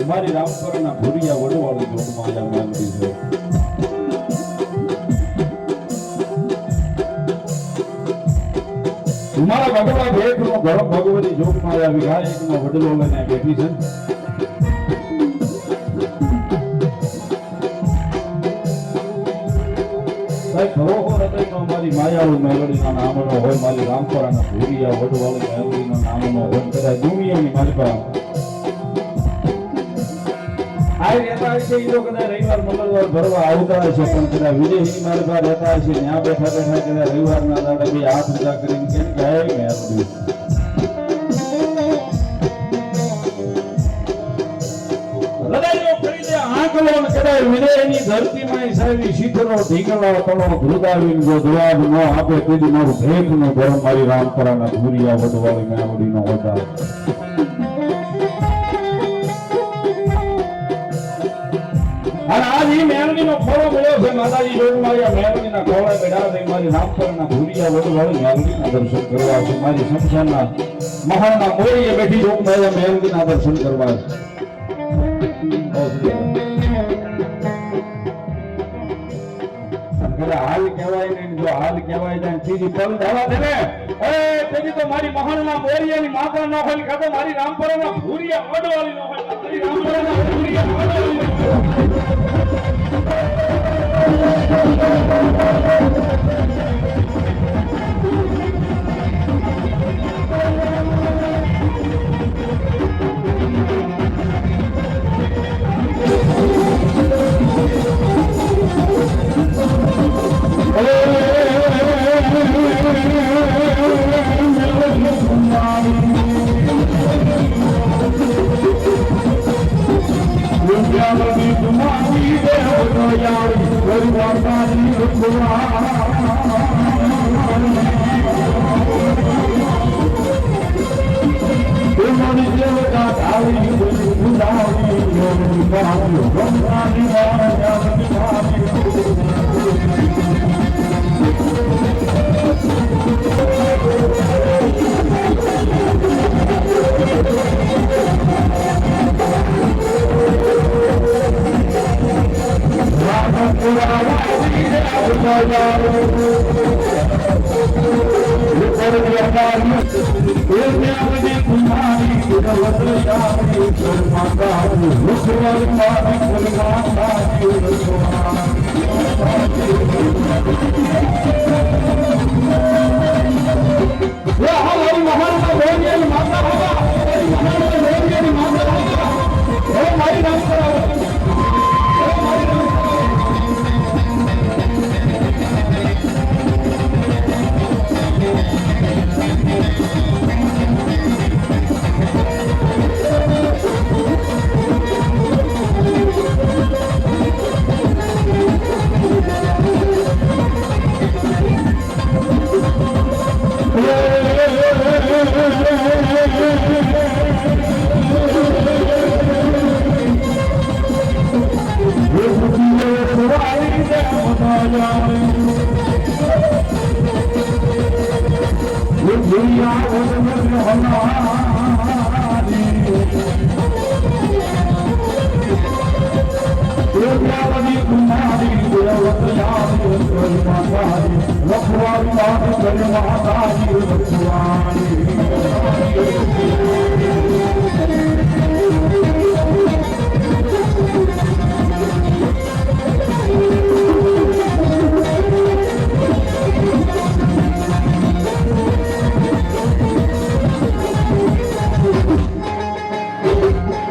મારી રામપરના ભૂરિયા વડવાળી જોડમાં આવ્યા મેલડી છે. મારા ભગવાન ભેટનો ઘર ભગવતી જોગમાં આવ્યા વિઘાયકનો વડલો લઈને બેઠી છે. મારી માયાળુ મેલડીના નામનો હોય, મારી રામપરાના ભૂરિયા વડવાળી મેલડીનો નામનો હોય, કદાચ દુનિયાની મારી પાસે આ રહેતા હશે. એ તો કદાચ રવિવાર મંગળવાર ભરવા આવતા હશે, પણ કદાચ વિદેશી મારી પાસે રહેતા હશે. ત્યાં બેઠા બેઠા કદાચ રવિવારના દાડા બે હાથ ઊંચા કરીને કેમ કે હે મેલડી ધરતીમાં સાહેબી શીતળો ઢીકલો તળો ધ્રુદાવીન જો જવાબ ન આપે તેથી મારું ભેટ નો ગરમ મારી રામપરાના ભૂરિયા વડવાળી મેલડીનો હોતા. અને આજ ઈ મેલડીનો ખોળો મળ્યો છે. માતાજી જોડમાં મેલડીના ખોળે બેઠા છે. મારી રામપરાના ભૂરિયા વડવાળી મેલડીના દર્શન કરવા છે. મારી શમશાનના મહાલના મોરીએ બેઠી જોગમાં મેલડીના દર્શન કરવા છે. હાલ કહેવાય ને, જો હાલ કહેવાય જાય સીધી પલ જવા દે ને. તેથી તો મારી મહાણના મોરિયાની માતા ન હોય, કાં તો મારી રામપરાના ભૂરિયા વડવાળી ન હોય. મારી રામપરાના ભૂરિયા વડવાળી માતા